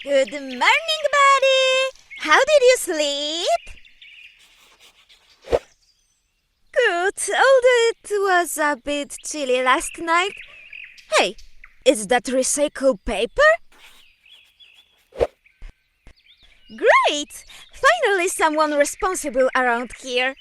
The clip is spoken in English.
Good morning, buddy! How did you sleep? Good, although it was a bit chilly last night. Hey, is that recycled paper? Great! Finally someone responsible around here.